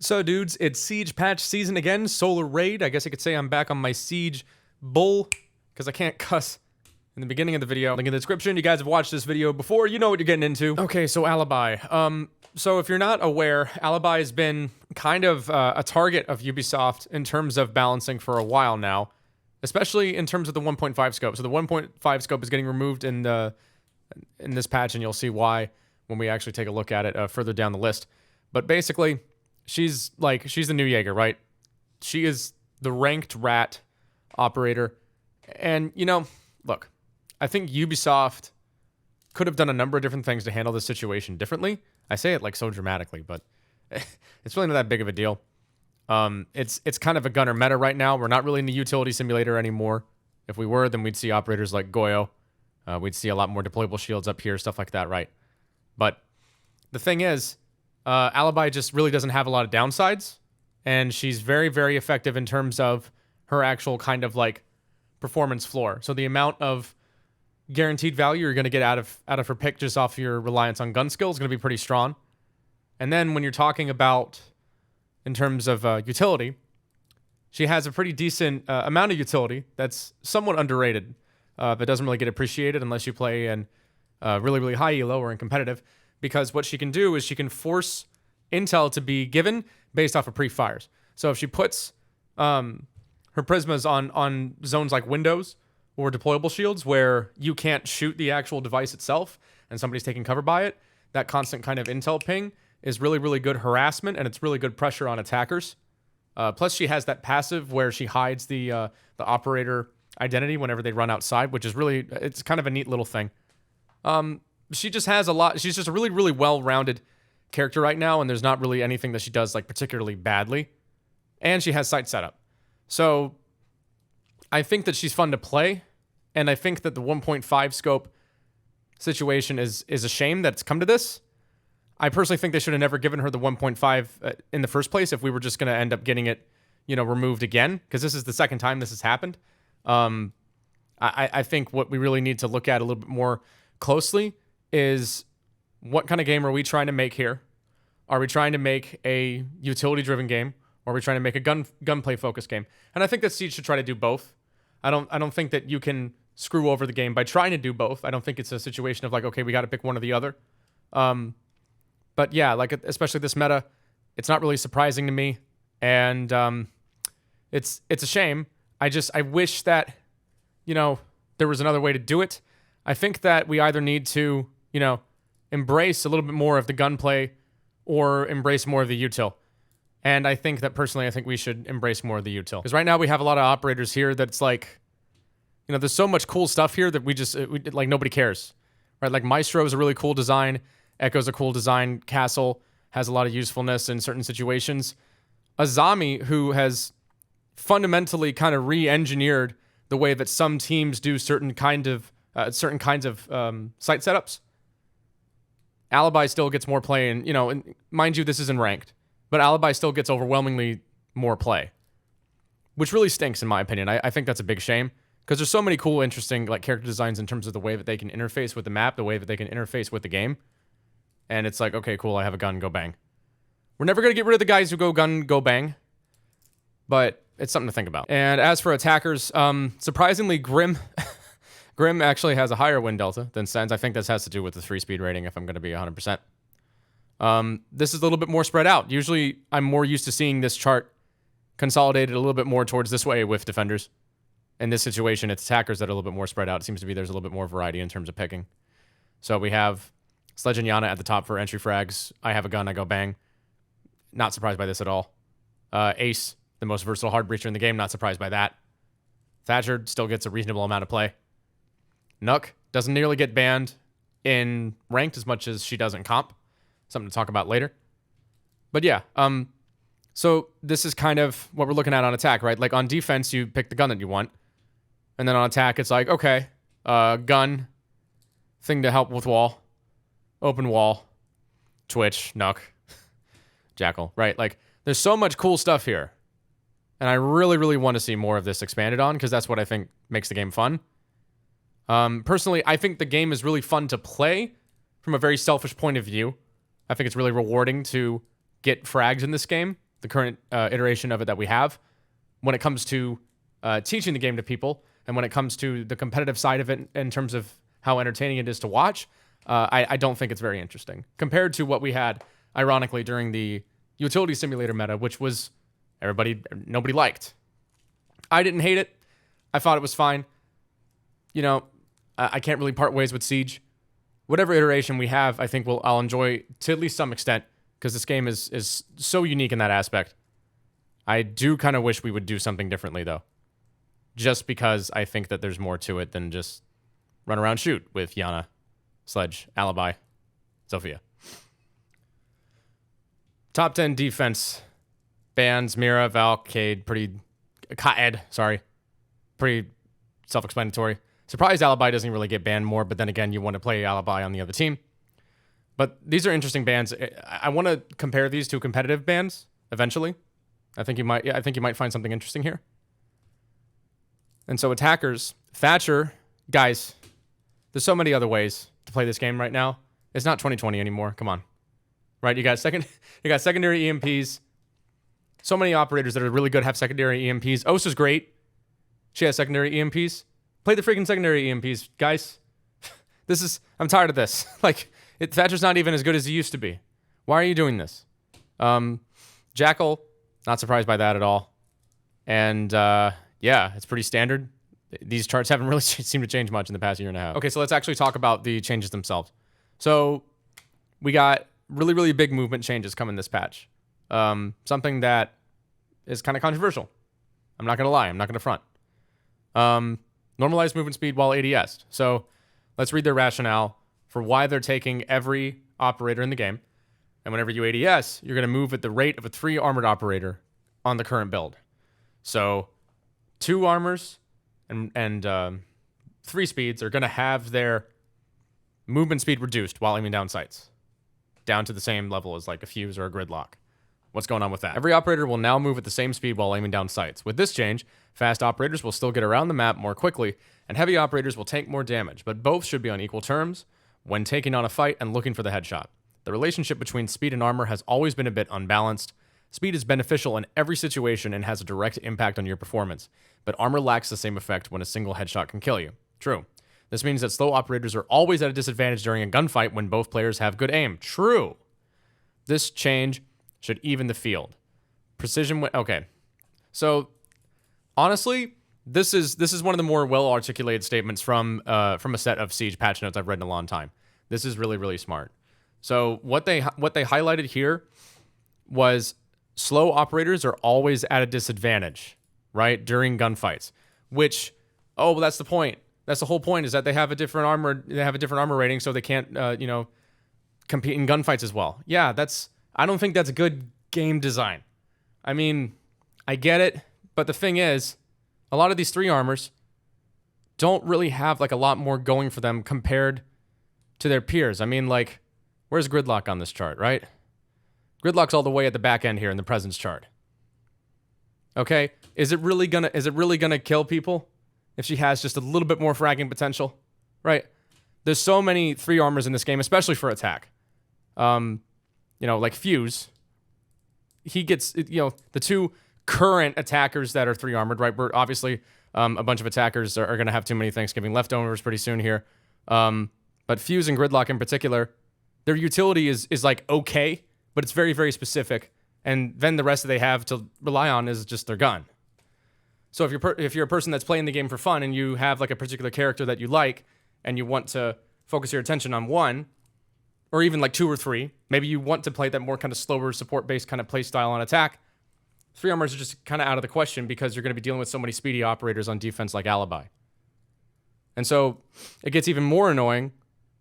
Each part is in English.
So dudes, it's Siege patch season again, Solar Raid. I guess I could say I'm back on my Siege bull, because I can't cuss in the beginning of the video. Link in the description. You guys have watched this video before, you know what you're getting into. Okay, so Alibi. So if you're not aware, Alibi has been kind of a target of Ubisoft in terms of balancing for a while now, especially in terms of the 1.5 scope. So the 1.5 scope is getting removed in this patch, and you'll see why when we actually take a look at it further down the list. But basically, she's the new Jaeger, right? She is the ranked rat operator. And, you know, look, I think Ubisoft could have done a number of different things to handle this situation differently. I say it like so dramatically, but it's really not that big of a deal. It's kind of a gunner meta right now. We're not really in the utility simulator anymore. If we were, then we'd see operators like Goyo. We'd see a lot more deployable shields up here, stuff like that, right? But the thing is, Alibi just really doesn't have a lot of downsides, and she's very, very effective in terms of her actual kind of like performance floor. So the amount of guaranteed value you're going to get out of her pick just off your reliance on gun skill is going to be pretty strong. And then when you're talking about in terms of utility, she has a pretty decent amount of utility that's somewhat underrated, but doesn't really get appreciated unless you play in really, really high elo or in competitive. Because what she can do is she can force intel to be given based off of pre-fires. So if she puts her prismas on zones like windows or deployable shields where you can't shoot the actual device itself and somebody's taking cover by it, that constant kind of intel ping is really, really good harassment, and it's really good pressure on attackers. Plus she has that passive where she hides the operator identity whenever they run outside, which is really, it's kind of a neat little thing. She just has a lot. She's just a really, really well-rounded character right now, and there's not really anything that she does like particularly badly. And she has sight setup. So I think that she's fun to play, and I think that the 1.5 scope situation is a shame that it's come to this. I personally think they should have never given her the 1.5 in the first place if we were just going to end up getting it, you know, removed again, because this is the second time this has happened. I think what we really need to look at a little bit more closely is what kind of game are we trying to make here? Are we trying to make a utility-driven game, or are we trying to make a gunplay-focused game? And I think that Siege should try to do both. I don't think that you can screw over the game by trying to do both. I don't think it's a situation of like, okay, we got to pick one or the other. But yeah, like especially this meta, it's not really surprising to me, and it's a shame. I wish that, you know, there was another way to do it. I think that we either need to, you know, embrace a little bit more of the gunplay or embrace more of the util. And I think that personally, I think we should embrace more of the util. Because right now we have a lot of operators here that's like, you know, there's so much cool stuff here that we like nobody cares, right? Like Maestro is a really cool design. Echo's a cool design. Castle has a lot of usefulness in certain situations. Azami, who has fundamentally kind of re-engineered the way that some teams do certain kinds of site setups. Alibi still gets more play, and, you know, and mind you, this isn't ranked, but Alibi still gets overwhelmingly more play, which really stinks in my opinion. I think that's a big shame, because there's so many cool, interesting like character designs in terms of the way that they can interface with the map, the way that they can interface with the game. And it's like, okay, cool, I have a gun, go bang. We're never going to get rid of the guys who go gun, go bang, but it's something to think about. And as for attackers, surprisingly, Grim actually has a higher win delta than Sens. I think this has to do with the 3-speed rating, if I'm going to be 100%. This is a little bit more spread out. Usually, I'm more used to seeing this chart consolidated a little bit more towards this way with defenders. In this situation, it's attackers that are a little bit more spread out. It seems to be there's a little bit more variety in terms of picking. So we have Sledge and Yana at the top for entry frags. I have a gun, I go bang. Not surprised by this at all. Ace, the most versatile hard breacher in the game, not surprised by that. Thatcher still gets a reasonable amount of play. Nook doesn't nearly get banned in ranked as much as she does in comp. Something to talk about later. But yeah, so this is kind of what we're looking at on attack, right? Like on defense, you pick the gun that you want. And then on attack, it's like, okay, gun, thing to help with wall, open wall, Twitch, Nook, Jackal, right? Like, there's so much cool stuff here. And I really, really want to see more of this expanded on, because that's what I think makes the game fun. Personally, I think the game is really fun to play from a very selfish point of view. I think it's really rewarding to get frags in this game. the current iteration of it that we have when it comes to teaching the game to people, and when it comes to the competitive side of it in terms of how entertaining it is to watch, I don't think it's very interesting compared to what we had, ironically, during the utility simulator meta, which was nobody liked. I didn't hate it. I thought it was fine. You know, I can't really part ways with Siege. Whatever iteration we have, I think I'll enjoy to at least some extent, because this game is so unique in that aspect. I do kind of wish we would do something differently, though. Just because I think that there's more to it than just run around shoot with Yana, Sledge, Alibi, Zofia. Top 10 defense bans, Mira, Val, Cade, pretty self-explanatory. Surprised Alibi doesn't really get banned more, but then again, you want to play Alibi on the other team. But these are interesting bans. I want to compare these to competitive bans eventually. I think you might find something interesting here. And so attackers, Thatcher, guys, there's so many other ways to play this game right now. It's not 2020 anymore. Come on. Right? You got secondary EMPs. So many operators that are really good have secondary EMPs. Osa's great. She has secondary EMPs. Play the freaking secondary EMPs, guys. I'm tired of this. Like, Thatcher's not even as good as he used to be. Why are you doing this? Jackal, not surprised by that at all. And, yeah, it's pretty standard. These charts haven't really seemed to change much in the past year and a half. Okay, so let's actually talk about the changes themselves. So we got really, really big movement changes coming this patch. Something that is kind of controversial. I'm not going to lie. I'm not going to front. Normalized movement speed while ADS. So let's read their rationale for why they're taking every operator in the game. And whenever you ADS, you're going to move at the rate of a 3 armored operator on the current build. So 2 armors and 3 speeds are going to have their movement speed reduced while aiming down sights, down to the same level as like a fuse or a gridlock. What's going on with that? Every operator will now move at the same speed while aiming down sights. With this change, fast operators will still get around the map more quickly, and heavy operators will take more damage, but both should be on equal terms when taking on a fight and looking for the headshot. The relationship between speed and armor has always been a bit unbalanced. Speed is beneficial in every situation and has a direct impact on your performance, but armor lacks the same effect when a single headshot can kill you. True. This means that slow operators are always at a disadvantage during a gunfight when both players have good aim. True. This change should even the field. Precision. Okay. So, honestly, this is one of the more well-articulated statements from a set of Siege patch notes I've read in a long time. This is really, really smart. So what they highlighted here was slow operators are always at a disadvantage, right, during gunfights. Which, well, that's the point. That's the whole point, is that they have a different armor. They have a different armor rating, so they can't, compete in gunfights as well. Yeah, I don't think that's good game design. I mean, I get it, but the thing is, a lot of these 3 armors don't really have like a lot more going for them compared to their peers. I mean, like, where's Gridlock on this chart, right? Gridlock's all the way at the back end here in the presence chart. Okay, is it really gonna kill people if she has just a little bit more fragging potential, right? There's so many 3 armors in this game, especially for attack. Like Fuse, he gets, the 2 current attackers that are 3 armored, right? We're obviously, a bunch of attackers are going to have too many Thanksgiving leftovers pretty soon here. But Fuse and Gridlock in particular, their utility is like okay, but it's very, very specific. And then the rest that they have to rely on is just their gun. So if you're a person that's playing the game for fun and you have like a particular character that you like and you want to focus your attention on one, or even like 2 or 3, maybe you want to play that more kind of slower support-based kind of play style on attack, 3 armors are just kind of out of the question because you're going to be dealing with so many speedy operators on defense like Alibi. And so it gets even more annoying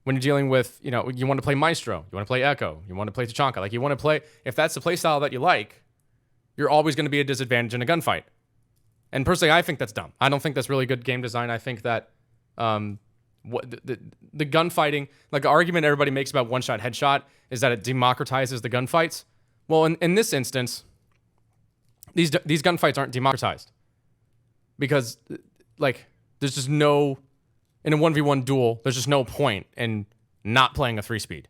when you're dealing with, you want to play Maestro, you want to play Echo, you want to play Tachanka. Like, you want to play, if that's the play style that you like, you're always going to be a disadvantage in a gunfight. And personally, I think that's dumb. I don't think that's really good game design. I think that the gunfighting, like the argument everybody makes about one-shot headshot is that it democratizes the gunfights. Well, in this instance, these gunfights aren't democratized because, like, there's just no, in a 1v1 duel, there's just no point in not playing a 3-speed.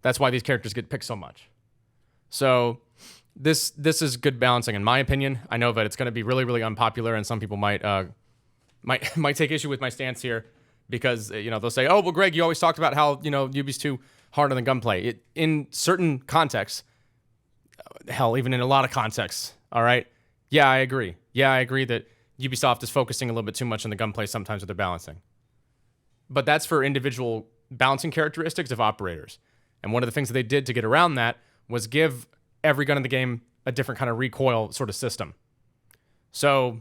That's why these characters get picked so much. So This is good balancing in my opinion. I know that it's going to be really, really unpopular, and some people might take issue with my stance here because, you know, they'll say, oh, well, Greg, you always talked about how, you know, Yubi's too hard on the gunplay. In certain contexts, hell, even in a lot of contexts, all right? Yeah, I agree. Yeah, I agree that Ubisoft is focusing a little bit too much on the gunplay sometimes with their balancing. But that's for individual balancing characteristics of operators. And one of the things that they did to get around that was give every gun in the game a different kind of recoil sort of system. So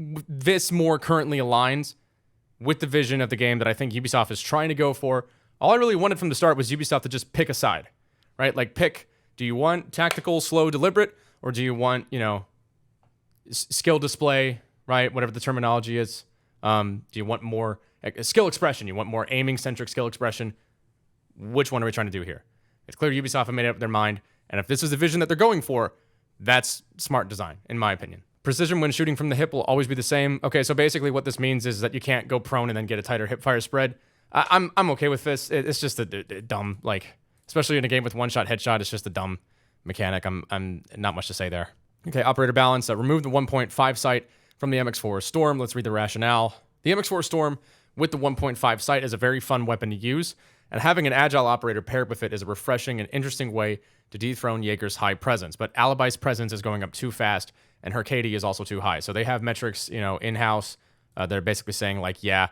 this more currently aligns with the vision of the game that I think Ubisoft is trying to go for. All I really wanted from the start was Ubisoft to just pick a side, right? Like pick, do you want tactical, slow, deliberate, or do you want, you know, skill display, right? Whatever the terminology is. Do you want more skill expression? You want more aiming-centric skill expression? Which one are we trying to do here? It's clear Ubisoft have made up their mind, and if this is the vision that they're going for, that's smart design, in my opinion. Precision when shooting from the hip will always be the same. Okay, so basically what this means is that you can't go prone and then get a tighter hip fire spread. I'm okay with this. It's just a dumb, like, especially in a game with one-shot headshot, it's just a dumb mechanic. I'm not much to say there. Okay, operator balance. Remove the 1.5 sight from the MX4 Storm. Let's read the rationale. The MX4 Storm with the 1.5 sight is a very fun weapon to use, and having an agile operator paired with it is a refreshing and interesting way to dethrone Jaeger's high presence. But Alibi's presence is going up too fast, and her KD is also too high. So they have metrics, you know, in-house. They're basically saying, like, yeah,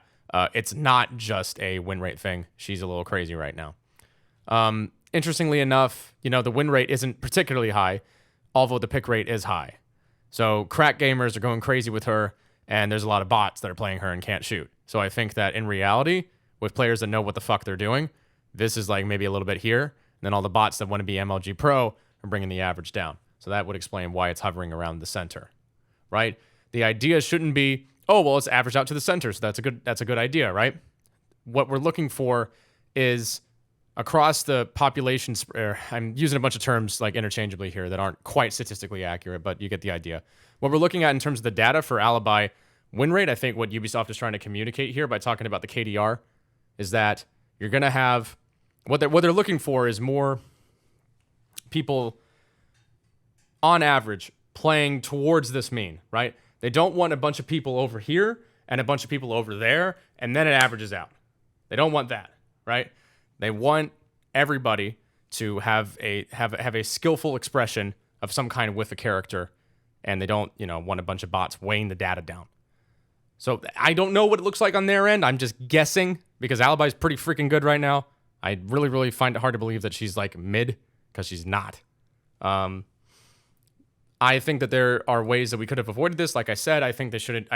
it's not just a win rate thing. She's a little crazy right now. Interestingly enough, you know, the win rate isn't particularly high, although the pick rate is high. So crack gamers are going crazy with her, and there's a lot of bots that are playing her and can't shoot. So I think that in reality, with players that know what the fuck they're doing, this is like maybe a little bit here, and then all the bots that want to be MLG Pro are bringing the average down. So that would explain why it's hovering around the center, right? The idea shouldn't be, oh, well, it's averaged out to the center, so that's a good idea, right? What we're looking for is across the population, I'm using a bunch of terms like interchangeably here that aren't quite statistically accurate, but you get the idea. What we're looking at in terms of the data for Alibi win rate, I think what Ubisoft is trying to communicate here by talking about the KDR is that you're going to have, what they're looking for is more people on average playing towards this mean, right? They don't want a bunch of people over here and a bunch of people over there, and then it averages out. They don't want that, right? They want everybody to have a skillful expression of some kind with a character, and they don't, you know, want a bunch of bots weighing the data down. So I don't know what it looks like on their end. I'm just guessing because Alibi's pretty freaking good right now. I really, really find it hard to believe that she's like mid because she's not. I think that there are ways that we could have avoided this. Like I said, I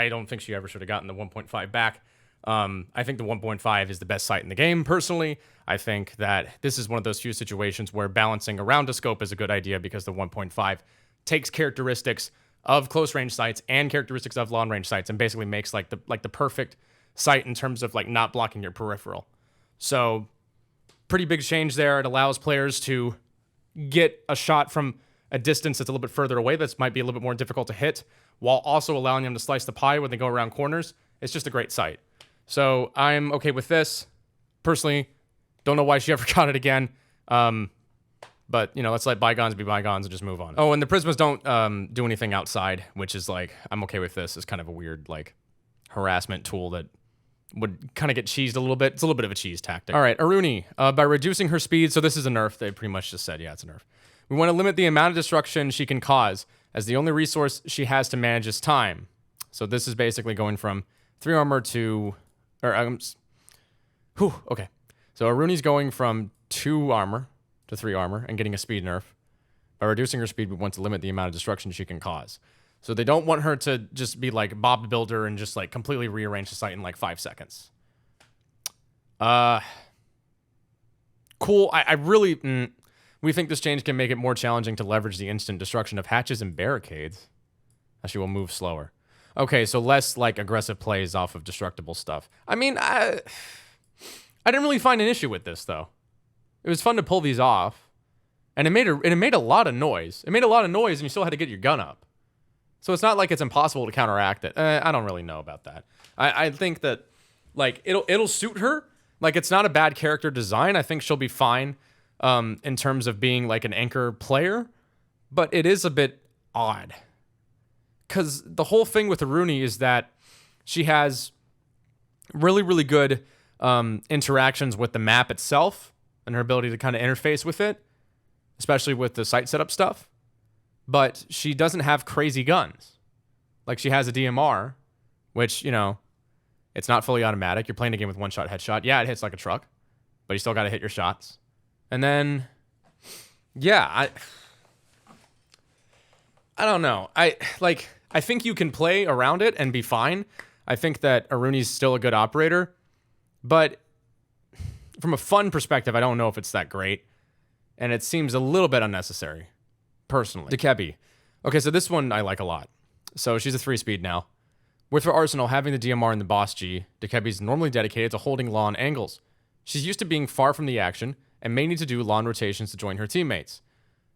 don't think she ever should have gotten the 1.5 back. I think the 1.5 is the best sight in the game, personally. I think that this is one of those few situations where balancing around a scope is a good idea because the 1.5 takes characteristics of close range sights and characteristics of long range sights and basically makes like the perfect sight in terms of like not blocking your peripheral. So pretty big change there. It allows players to get a shot from a distance that's a little bit further away that might be a little bit more difficult to hit, while also allowing them to slice the pie when they go around corners. It's just a great sight. So I'm okay with this. Personally, don't know why she ever got it again. But, you know, let's let bygones be bygones and just move on. Oh, and the Prismas don't do anything outside, which is like, I'm okay with this. It's kind of a weird, like, harassment tool that would kind of get cheesed a little bit. It's a little bit of a cheese tactic. All right, Aruni, by reducing her speed, so this is a nerf. They pretty much just said, yeah, it's a nerf. We want to limit the amount of destruction she can cause, as the only resource she has to manage is time. So this is basically going from 3 armor to... okay. So Aruni's going from 2 armor to 3 armor and getting a speed nerf. By reducing her speed, we want to limit the amount of destruction she can cause. So they don't want her to just be like Bob the Builder and just like completely rearrange the sight in like 5 seconds. Cool. I really... We think this change can make it more challenging to leverage the instant destruction of hatches and barricades, as she will move slower. Okay, so less like aggressive plays off of destructible stuff. I mean, I didn't really find an issue with this though. It was fun to pull these off, and it made a lot of noise. It made a lot of noise, and you still had to get your gun up. So it's not like it's impossible to counteract it. I don't really know about that. I think that like it'll suit her. Like it's not a bad character design. I think she'll be fine. In terms of being like an anchor player. but it is a bit odd. Because the whole thing with Aruni is that she has really, really good interactions with the map itself and her ability to kind of interface with it, especially with the sight setup stuff. But she doesn't have crazy guns. Like, she has a DMR, which, you know, it's not fully automatic. You're playing a game with one-shot headshot. Yeah, it hits like a truck, but you still got to hit your shots. And then, yeah, I don't know. I think you can play around it and be fine. I think that Aruni's still a good operator, but from a fun perspective, I don't know if it's that great, and it seems a little bit unnecessary, personally. Dokkaebi. Okay, so this one I like a lot. So she's a 3-speed now. With her arsenal having the DMR and the boss G, Dokkaebi's normally dedicated to holding lawn angles. She's used to being far from the action and may need to do lawn rotations to join her teammates.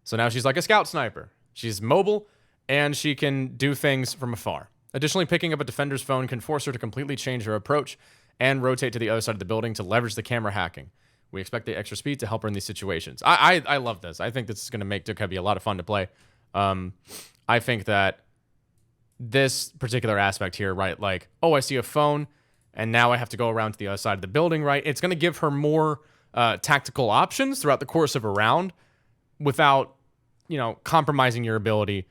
So now she's like a scout sniper. She's mobile, and she can do things from afar. Additionally, picking up a defender's phone can force her to completely change her approach and rotate to the other side of the building to leverage the camera hacking. We expect the extra speed to help her in these situations. I love this. I think this is going to make Dokkaebi a lot of fun to play. I think that this particular aspect here, right, like, oh, I see a phone, and now I have to go around to the other side of the building, right? It's going to give her more tactical options throughout the course of a round without, you know, compromising your ability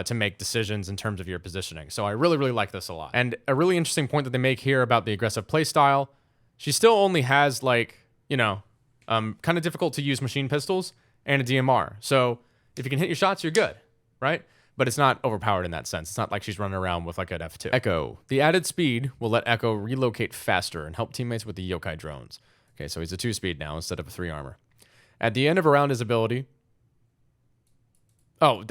to make decisions in terms of your positioning. So I really, really like this a lot. And a really interesting point that they make here about the aggressive play style, she still only has, like, you know, kind of difficult to use machine pistols and a DMR. So if you can hit your shots, you're good, right? But it's not overpowered in that sense. It's not like she's running around with like an F2. Echo. The added speed will let Echo relocate faster and help teammates with the yokai drones. Okay, so he's a 2-speed now instead of a 3 armor. At the end of a round, his ability... Oh,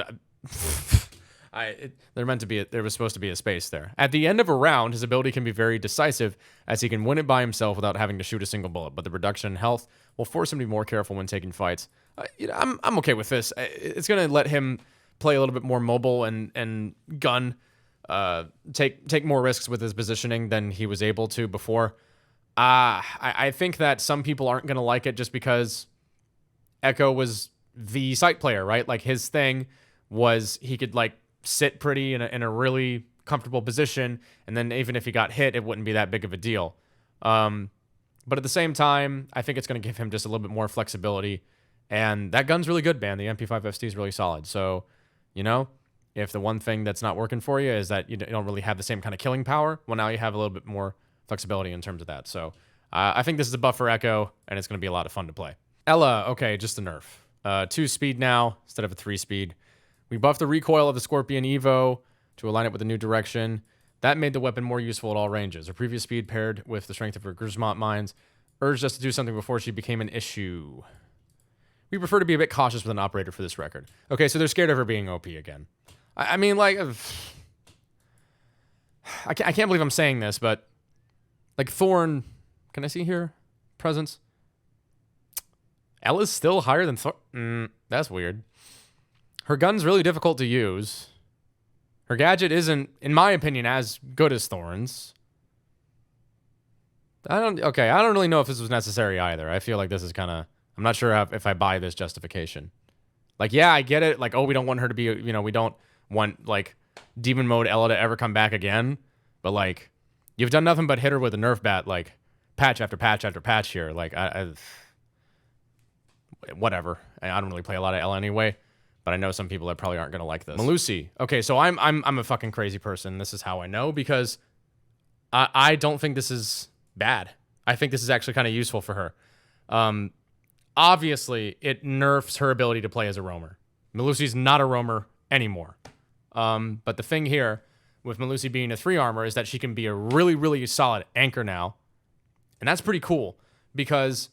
there was supposed to be a space there. At the end of a round, his ability can be very decisive, as he can win it by himself without having to shoot a single bullet. But the reduction in health will force him to be more careful when taking fights. I'm okay with this. It's going to let him play a little bit more mobile and gun, take more risks with his positioning than he was able to before. I think that some people aren't going to like it just because Echo was the sight player, right? Like, his thing was he could, like, sit pretty in a really comfortable position, and then even if he got hit, it wouldn't be that big of a deal. But at the same time, I think it's going to give him just a little bit more flexibility, and that gun's really good, man. The MP5 FST is really solid. So, you know, if the one thing that's not working for you is that you don't really have the same kind of killing power, well, now you have a little bit more flexibility in terms of that. So I think this is a buff for Echo, and it's going to be a lot of fun to play. Ella, okay, just a nerf. 2-speed now instead of a 3-speed. We buffed the recoil of the Scorpion Evo to align it with a new direction. That made the weapon more useful at all ranges. Her previous speed paired with the strength of her Grismont mines urged us to do something before she became an issue. We prefer to be a bit cautious with an operator for this record. Okay, so they're scared of her being OP again. I mean, like, I can't believe I'm saying this, but, like, Thorn, can I see here? Presence. Ella's still higher than Thorn. That's weird. Her gun's really difficult to use. Her gadget isn't, in my opinion, as good as Thorn's. I don't really know if this was necessary either. I feel like this is kind of, I'm not sure if I buy this justification. Like, yeah, I get it. Like, oh, we don't want her to be, you know, we don't want, like, Demon Mode Ella to ever come back again. But, like, you've done nothing but hit her with a Nerf bat, like, patch after patch after patch here. Like, whatever. I don't really play a lot of Ella anyway. But I know some people that probably aren't going to like this. Melusi. Okay, so I'm a fucking crazy person. This is how I know, because I don't think this is bad. I think this is actually kind of useful for her. Obviously, it nerfs her ability to play as a roamer. Melusi's not a roamer anymore. But the thing here with Melusi being a 3 armor is that she can be a really, really solid anchor now. And that's pretty cool, because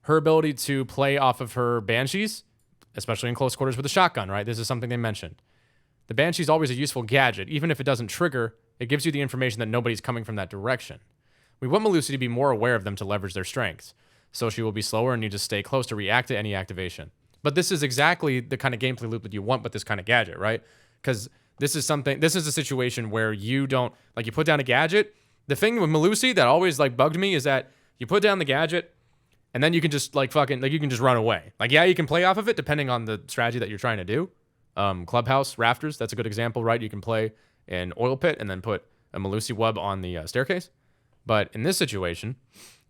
her ability to play off of her Banshees, especially in close quarters with a shotgun, right? This is something they mentioned. The Banshee's always a useful gadget. Even if it doesn't trigger, it gives you the information that nobody's coming from that direction. We want Melusi to be more aware of them to leverage their strengths, so she will be slower and need to stay close to react to any activation. But this is exactly the kind of gameplay loop that you want with this kind of gadget, right? Because this is a situation where you don't, like, you put down a gadget. The thing with Melusi that always, like, bugged me is that you put down the gadget, and then you can just, like, you can just run away. Like, yeah, you can play off of it depending on the strategy that you're trying to do, clubhouse rafters. That's a good example, right? You can play an oil pit and then put a Melusi web on the staircase. But in this situation,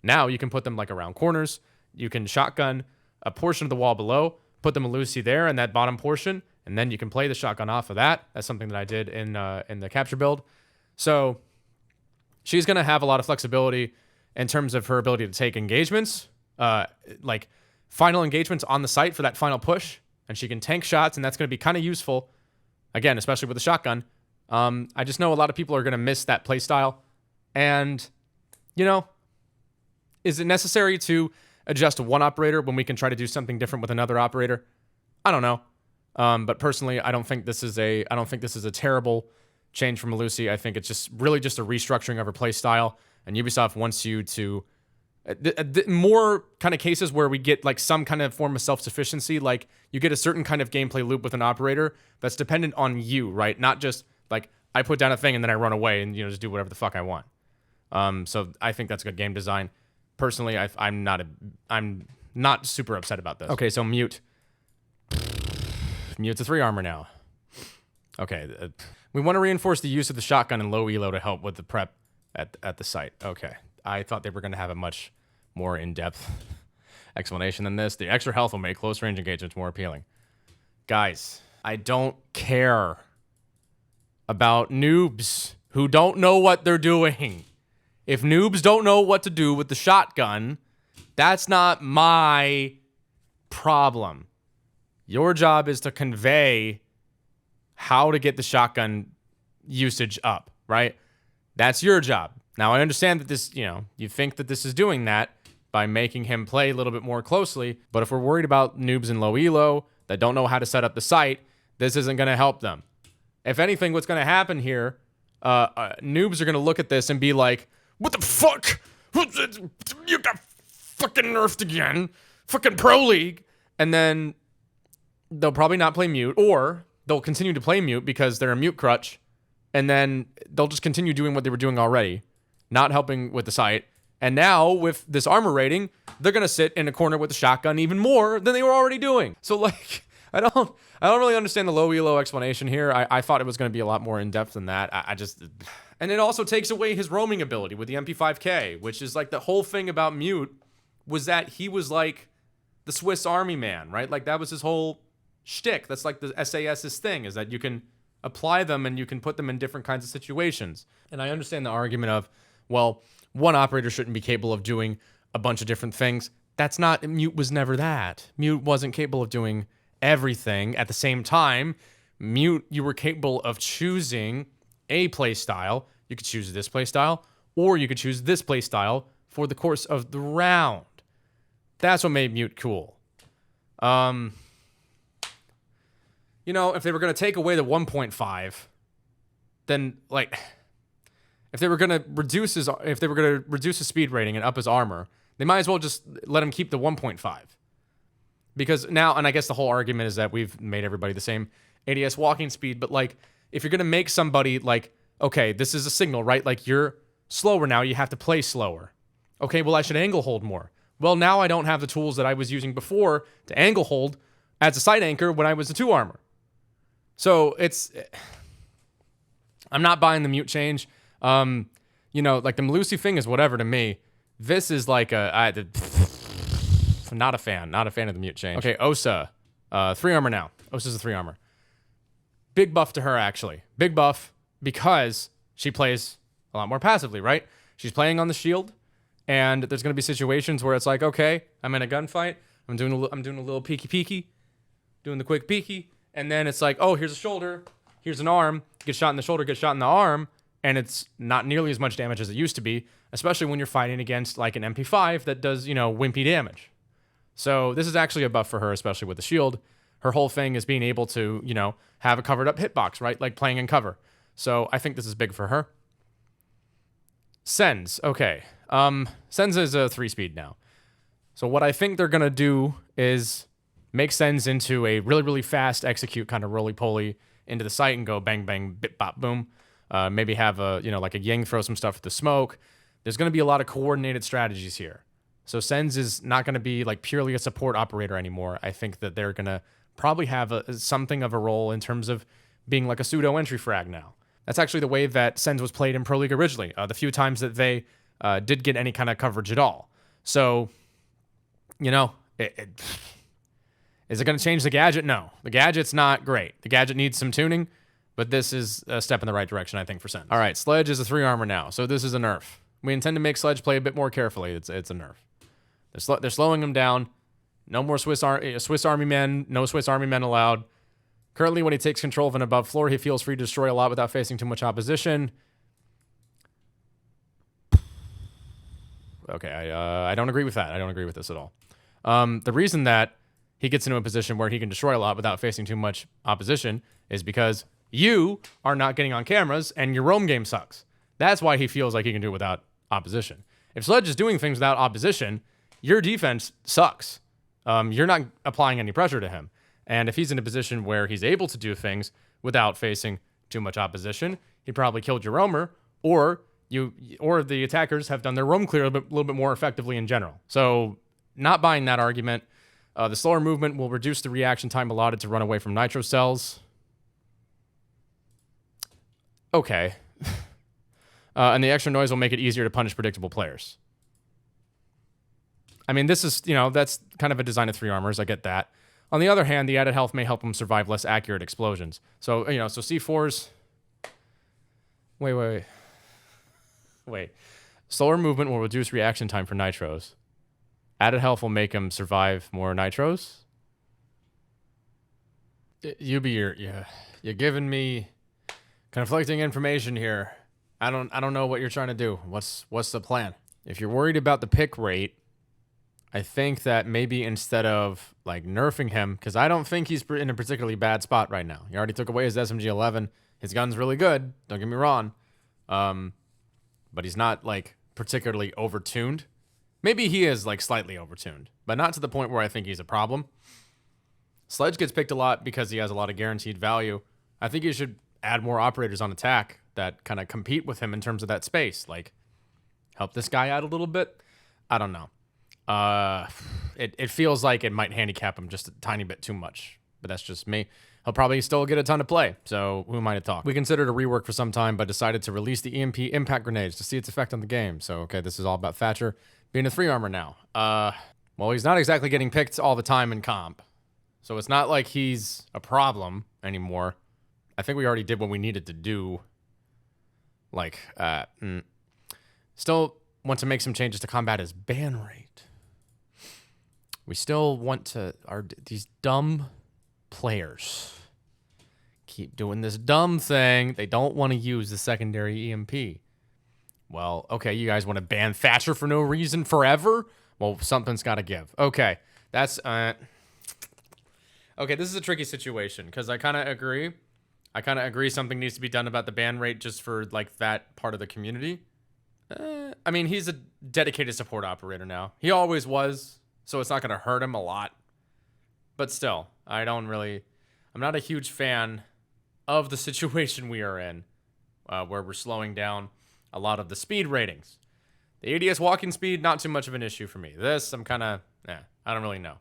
now you can put them like around corners. You can shotgun a portion of the wall below, put the Melusi there in that bottom portion, and then you can play the shotgun off of that. That's something that I did in the capture build. So she's going to have a lot of flexibility in terms of her ability to take engagements, like final engagements on the site for that final push, and she can tank shots, and that's going to be kind of useful, again, especially with the shotgun. I just know a lot of people are going to miss that play style, and, you know, is it necessary to adjust to one operator when we can try to do something different with another operator? I don't know. But personally, I don't think this is a terrible change from Melusi. I think it's just really just a restructuring of her play style, and Ubisoft wants you to more kind of cases where we get like some kind of form of self-sufficiency, like you get a certain kind of gameplay loop with an operator that's dependent on you, right? Not just like I put down a thing and then I run away and, you know, just do whatever the fuck I want. So I think that's good game design. Personally, I'm not super upset about this. Okay, so Mute's a 3 armor now. Okay, we want to reinforce the use of the shotgun and low elo to help with the prep at the site. Okay, I thought they were going to have a much more in-depth explanation than this. The extra health will make close range engagements more appealing. Guys, I don't care about noobs who don't know what they're doing. If noobs don't know what to do with the shotgun, that's not my problem. Your job is to convey how to get the shotgun usage up, right? That's your job. Now, I understand that this, you know, you think that this is doing that by making him play a little bit more closely, but if we're worried about noobs in low elo that don't know how to set up the site, this isn't going to help them. If anything, what's going to happen here, noobs are going to look at this and be like, what the fuck? You got fucking nerfed again. Fucking Pro League. And then they'll probably not play Mute, or they'll continue to play Mute because they're a Mute crutch, and then they'll just continue doing what they were doing already, not helping with the site. And now, with this armor rating, they're going to sit in a corner with the shotgun even more than they were already doing. So, like, I don't really understand the low elo explanation here. I thought it was going to be a lot more in-depth than that. And it also takes away his roaming ability with the MP5K, which is like the whole thing about Mute was that he was like the Swiss Army man, right? Like that was his whole shtick. That's like the SAS's thing, is that you can apply them and you can put them in different kinds of situations. And I understand the argument of, well, one operator shouldn't be capable of doing a bunch of different things. That's not, Mute was never that. Mute wasn't capable of doing everything at the same time. Mute, you were capable of choosing a play style. You could choose this play style, or you could choose this play style for the course of the round. That's what made Mute cool. You know, if they were going to take away the 1.5, then like, if they were going to reduce his speed rating and up his armor, they might as well just let him keep the 1.5. Because now, and I guess the whole argument is that we've made everybody the same ADS walking speed, but like, if you're going to make somebody like, okay, this is a signal, right? Like you're slower now, you have to play slower. Okay, well, I should angle hold more. Well, now I don't have the tools that I was using before to angle hold as a side anchor when I was a 2 armor. So I'm not buying the Mute change. You know, like the Melusi thing is whatever to me. This is like not a fan of the Mute change. Okay, Osa, 3 armor now. Osa's a 3 armor. Big buff to her, actually. Big buff because she plays a lot more passively, right? She's playing on the shield, and there's going to be situations where it's like, okay, I'm in a gunfight. I'm doing a little peeky, doing the quick peeky, and then it's like, oh, here's a shoulder, here's an arm, get shot in the shoulder, get shot in the arm, and it's not nearly as much damage as it used to be, especially when you're fighting against like an MP5 that does, you know, wimpy damage. So this is actually a buff for her, especially with the shield. Her whole thing is being able to, you know, have a covered up hitbox, right? Like playing in cover. So I think this is big for her. Sens, okay. Sens is a 3-speed now. So what I think they're going to do is make Sens into a really, really fast execute kind of roly-poly into the site and go bang, bang, bip, bop, boom. Maybe have a, you know, like a Ying throw some stuff with the smoke. There's going to be a lot of coordinated strategies here. So Sens is not going to be like purely a support operator anymore. I think that they're going to probably have something of a role in terms of being like a pseudo entry frag now. That's actually the way that Sens was played in Pro League originally, the few times that they did get any kind of coverage at all. So, you know, is it going to change the gadget? No. The gadget's not great. The gadget needs some tuning, but this is a step in the right direction, I think, for Sens. All right, Sledge is a 3-armor now, so this is a nerf. We intend to make Sledge play a bit more carefully. It's a nerf. They're slowing him down. No more Swiss Army men. No Swiss Army men allowed. Currently, when he takes control of an above floor, he feels free to destroy a lot without facing too much opposition. Okay, I don't agree with that. I don't agree with this at all. The reason that he gets into a position where he can destroy a lot without facing too much opposition is because you are not getting on cameras and your roam game sucks. That's why he feels like he can do it without opposition. If Sledge is doing things without opposition, your defense sucks. You're not applying any pressure to him. And if he's in a position where he's able to do things without facing too much opposition, he probably killed your roamer, or the attackers have done their roam clear a little bit more effectively in general. So not buying that argument. The slower movement will reduce the reaction time allotted to run away from nitro cells. Okay. And the extra noise will make it easier to punish predictable players. I mean, this is, that's kind of a design of 3-armors. I get that. On the other hand, the added health may help him survive less accurate explosions. So, so C4s... Wait. Slower movement will reduce reaction time for nitros. Added health will make him survive more nitros? You're giving me conflicting information here. I don't know what you're trying to do. What's the plan? If you're worried about the pick rate, I think that maybe instead of like nerfing him, because I don't think he's in a particularly bad spot right now. He already took away his SMG-11. His gun's really good. Don't get me wrong. But he's not like particularly overtuned. Maybe he is like slightly overtuned, but not to the point where I think he's a problem. Sledge gets picked a lot because he has a lot of guaranteed value. I think you should add more operators on attack that kind of compete with him in terms of that space. Like, help this guy out a little bit. I don't know. It feels like it might handicap him just a tiny bit too much, but that's just me. He'll probably still get a ton of play, so who am I to talk? We considered a rework for some time, but decided to release the EMP impact grenades to see its effect on the game. So, okay, this is all about Thatcher being a 3-armor now. Well, he's not exactly getting picked all the time in comp, so it's not like he's a problem anymore. I think we already did what we needed to do. Like, still want to make some changes to combat his ban rate. We still want to... these dumb players keep doing this dumb thing. They don't want to use the secondary EMP. Well, okay, you guys want to ban Thatcher for no reason forever? Well, something's got to give. Okay, that's... Okay, this is a tricky situation, because I kind of agree. Something needs to be done about the ban rate just for, like, that part of the community. I mean, he's a dedicated support operator now. He always was, so it's not going to hurt him a lot. But still, I'm not a huge fan of the situation we are in, where we're slowing down a lot of the speed ratings. The ADS walking speed, not too much of an issue for me. This, I'm kind of, I don't really know.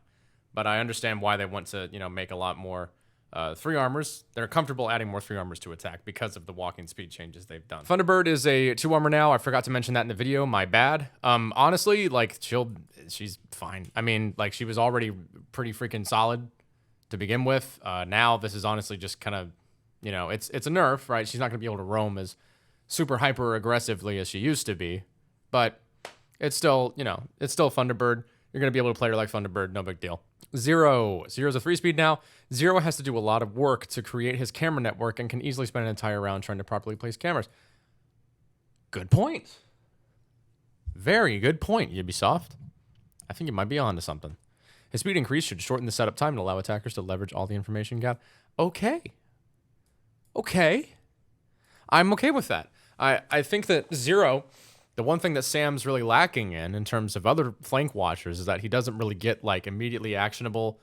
But I understand why they want to, make a lot more 3-armors. They're comfortable adding more 3-armors to attack because of the walking speed changes they've done. Thunderbird is a 2-armor now. I forgot to mention that in the video. My bad. Honestly, like, she's fine. I mean, like, she was already pretty freaking solid to begin with. Now this is honestly just kind of, it's a nerf, right? She's not going to be able to roam as super hyper aggressively as she used to be, but it's still, it's still Thunderbird. You're going to be able to play her like Thunderbird. No big deal. Zero's a 3-speed now. Zero has to do a lot of work to create his camera network and can easily spend an entire round trying to properly place cameras. Good point. Very good point, Ubisoft. I think you might be onto something. His speed increase should shorten the setup time and allow attackers to leverage all the information gathered. Okay. I'm okay with that. I think that Zero, the one thing that Sam's really lacking in terms of other flank watchers, is that he doesn't really get like immediately actionable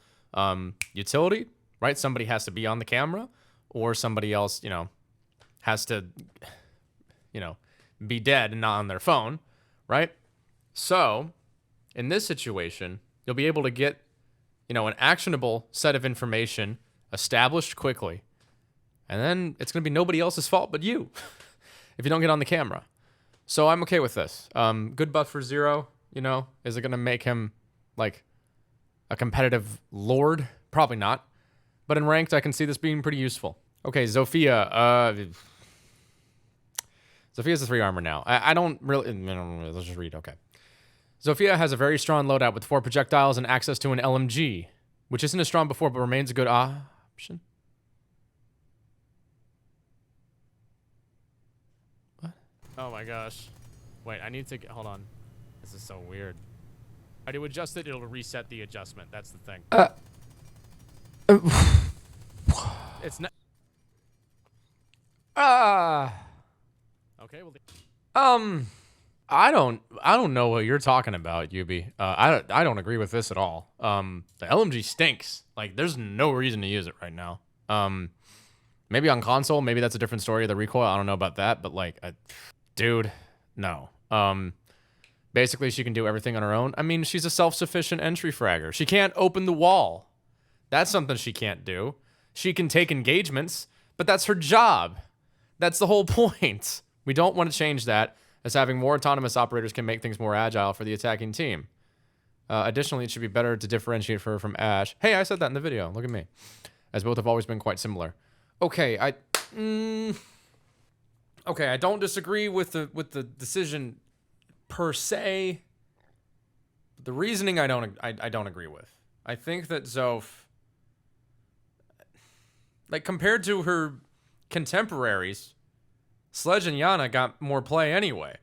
utility, right? Somebody has to be on the camera, or somebody else, has to, be dead and not on their phone, right? So in this situation, you'll be able to get you know, an actionable set of information established quickly. And then it's going to be nobody else's fault but you if you don't get on the camera. So I'm okay with this. Good buff for Zero, you know. Is it going to make him, like, a competitive lord? Probably not. But in ranked, I can see this being pretty useful. Okay, Zofia. Zofia's a 3 armor now. I don't really... Let's just read, okay. Zofia has a very strong loadout with 4 projectiles and access to an LMG, which isn't as strong before but remains a good option. What? Oh my gosh. Wait, I need to... Hold on. This is so weird. I do adjust it, it'll reset the adjustment. That's the thing. It's not... Okay, well... I don't know what you're talking about, Yubi. I don't agree with this at all. The LMG stinks. Like, there's no reason to use it right now. Maybe on console, maybe that's a different story. The recoil, I don't know about that, but like, dude, no. Basically, she can do everything on her own. I mean, she's a self-sufficient entry fragger. She can't open the wall. That's something she can't do. She can take engagements, but that's her job. That's the whole point. We don't want to change that, as having more autonomous operators can make things more agile for the attacking team. Additionally, it should be better to differentiate her from Ash. Hey, I said that in the video. Look at me. As both have always been quite similar. Okay, okay, I don't disagree with the decision per se. The reasoning I don't agree with. I think that Zof, like, compared to her contemporaries, Sledge and Yana got more play anyway.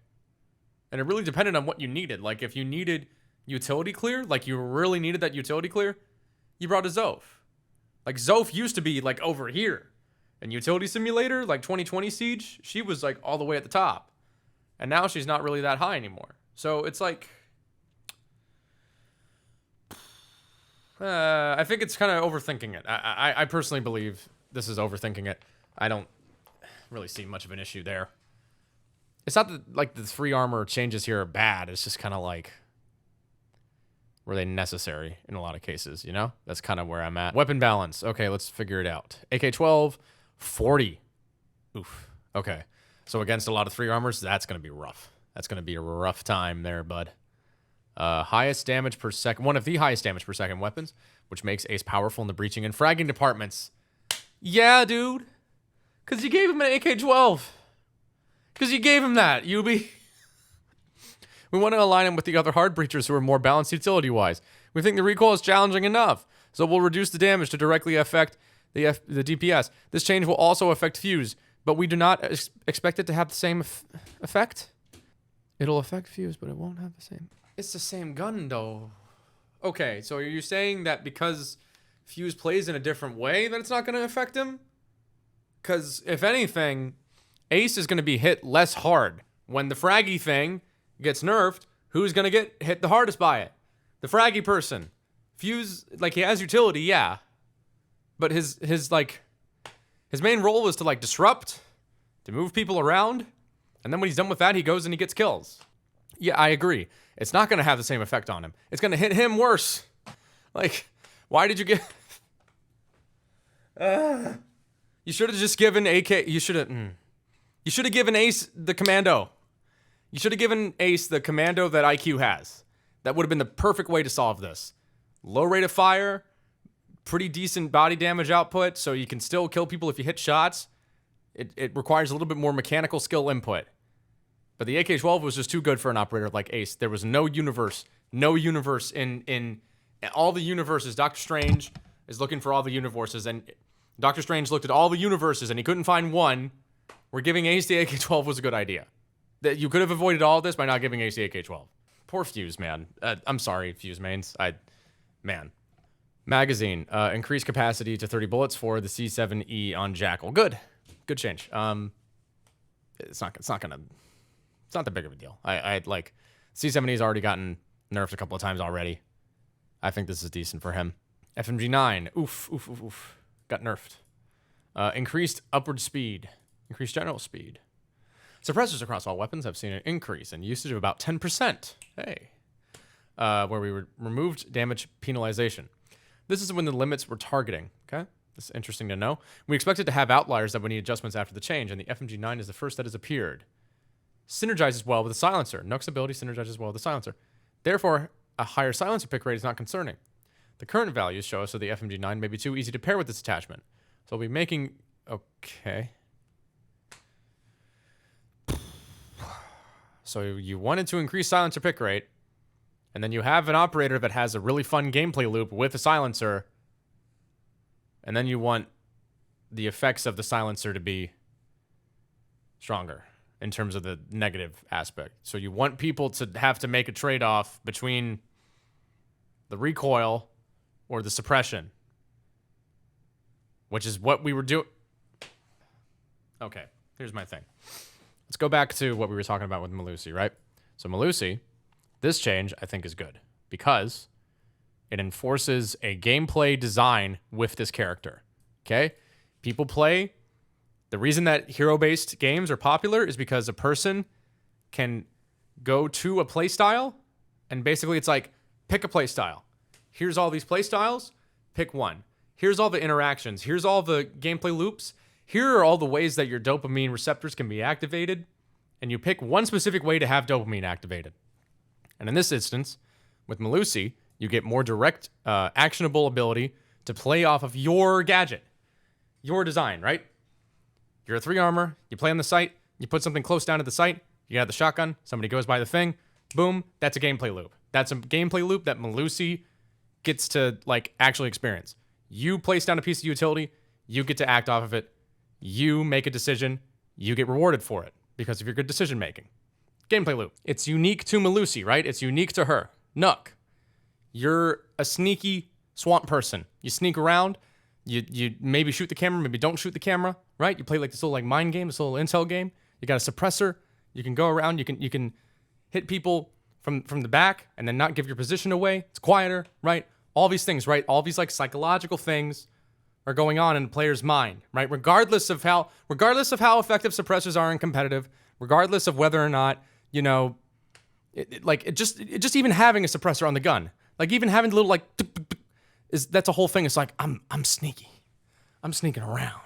And it really depended on what you needed. Like, if you needed utility clear, like you really needed that utility clear, you brought a Zof. Like, Zof used to be, like, over here. And Utility Simulator, like 2020 Siege, she was, like, all the way at the top. And now she's not really that high anymore. So it's like... I think it's kind of overthinking it. I personally believe this is overthinking it. I don't really see much of an issue there. It's not that, like, the 3 armor changes here are bad. It's just kind of like, were they necessary in a lot of cases, you know? That's kind of where I'm at. Weapon balance. Okay, let's figure it out. AK-12, 40. Oof. Okay. So against a lot of 3 armors, that's going to be rough. That's going to be a rough time there, bud. Highest damage per second. One of the highest damage per second weapons, which makes Ace powerful in the breaching and fragging departments. Yeah, dude. Because you gave him an AK-12. Because you gave him that, Yubi. We want to align him with the other hard breachers who are more balanced utility-wise. We think the recoil is challenging enough, so we'll reduce the damage to directly affect the DPS. This change will also affect Fuse, but we do not expect it to have the same effect. It'll affect Fuse, but it won't have the same. It's the same gun, though. Okay, so are you saying that because Fuse plays in a different way, that it's not going to affect him? Because, if anything, Ace is going to be hit less hard. When the fraggy thing gets nerfed, who's going to get hit the hardest by it? The fraggy person. Fuse, like, he has utility, yeah. But his main role was to, like, disrupt, to move people around. And then when he's done with that, he goes and he gets kills. Yeah, I agree. It's not going to have the same effect on him. It's going to hit him worse. Like, why did you get... You should have just given AK... You should have given Ace the commando. You should have given Ace the commando that IQ has. That would have been the perfect way to solve this. Low rate of fire, pretty decent body damage output, so you can still kill people if you hit shots. It requires a little bit more mechanical skill input. But the AK-12 was just too good for an operator like Ace. There was no universe in all the universes. Doctor Strange is looking for all the universes, and Doctor Strange looked at all the universes, and he couldn't find one where giving Ace the AK-12 was a good idea. That you could have avoided all of this by not giving Ace the AK-12. Poor Fuse, man. I'm sorry, Fuse mains. Man. Magazine. Increased capacity to 30 bullets for the C7E on Jackal. Good change. It's not that big of a deal. I like, C7E's already gotten nerfed a couple of times already. I think this is decent for him. FMG-9. Oof. Got nerfed. Increased upward speed. Increased general speed. Suppressors across all weapons have seen an increase in usage of about 10%. Hey. Where we removed damage penalization. This is when the limits we're targeting, okay? This is interesting to know. We expected to have outliers that would need adjustments after the change, and the FMG-9 is the first that has appeared. Synergizes well with the silencer. Nook's ability synergizes well with the silencer. Therefore, a higher silencer pick rate is not concerning. The current values show us that the FMG-9 may be too easy to pair with this attachment. So we'll be making... Okay. So you wanted to increase silencer pick rate, and then you have an operator that has a really fun gameplay loop with a silencer, and then you want the effects of the silencer to be stronger in terms of the negative aspect. So you want people to have to make a trade-off between the recoil or the suppression, which is what we were doing. Okay, here's my thing. Let's go back to what we were talking about with Melusi, right? So Melusi, this change I think is good because it enforces a gameplay design with this character, okay? People play... The reason that hero-based games are popular is because a person can go to a playstyle, and basically it's like, pick a playstyle. Here's all these playstyles, pick one. Here's all the interactions. Here's all the gameplay loops. Here are all the ways that your dopamine receptors can be activated, and you pick one specific way to have dopamine activated. And in this instance, with Melusi, you get more direct, actionable ability to play off of your gadget, your design, right? You're a 3 armor, you play on the site, you put something close down to the site, you got the shotgun, somebody goes by the thing, boom, that's a gameplay loop. That's a gameplay loop that Melusi gets to, like, actually experience. You place down a piece of utility, you get to act off of it, you make a decision, you get rewarded for it because of your good decision making. Gameplay loop. It's unique to Melusi, right? It's unique to her. Nook, you're a sneaky swamp person. You sneak around, you maybe shoot the camera, maybe don't shoot the camera, right? You play like this little like mind game, this little intel game. You got a suppressor. You can go around. You can hit people from the back and then not give your position away. It's quieter, right? All these things, right? All these like psychological things are going on in the player's mind, right? Regardless of how effective suppressors are in competitive, regardless of whether or not, you know, just even having a suppressor on the gun, like even having the little like that's a whole thing. It's like I'm sneaky. I'm sneaking around.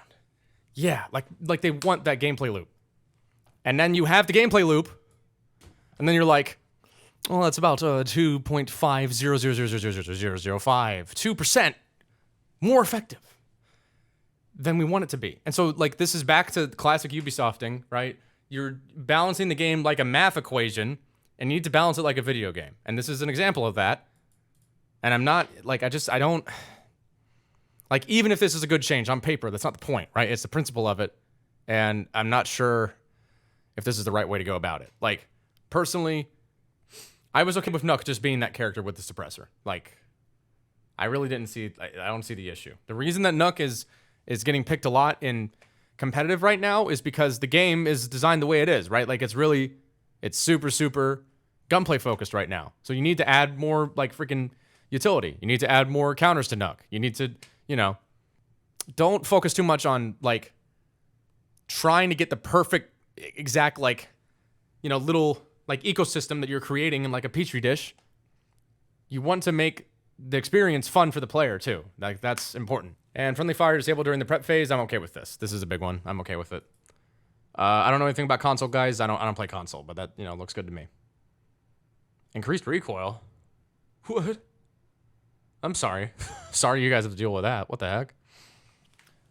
Yeah, like they want that gameplay loop. And then you have the gameplay loop, and then you're like, well, that's about 2.5000005, 2% more effective than we want it to be. And so, like, this is back to classic Ubisofting, right? You're balancing the game like a math equation, and you need to balance it like a video game. And this is an example of that. And I'm not, like, I don't, like, even if this is a good change on paper, that's not the point, right? It's the principle of it. And I'm not sure if this is the right way to go about it. Like, personally, I was okay with Nook just being that character with the suppressor. Like, I really didn't see, I don't see the issue. The reason that Nook is getting picked a lot in competitive right now is because the game is designed the way it is, right? Like, it's super, super gunplay focused right now. So you need to add more, like, freaking utility. You need to add more counters to Nook. You need to, you know, don't focus too much on, like, trying to get the perfect, exact, like, you know, little, like, ecosystem that you're creating in, like, a petri dish. You want to make the experience fun for the player, too. Like, that's important. And friendly fire disabled during the prep phase. I'm okay with this. This is a big one. I'm okay with it. I don't know anything about console, guys. I don't play console, but that, you know, looks good to me. Increased recoil? What? I'm sorry. Sorry you guys have to deal with that. What the heck?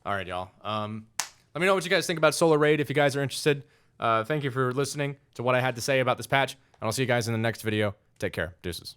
All right, y'all. Let me know what you guys think about Solar Raid if you guys are interested. Thank you for listening to what I had to say about this patch, and I'll see you guys in the next video. Take care. Deuces.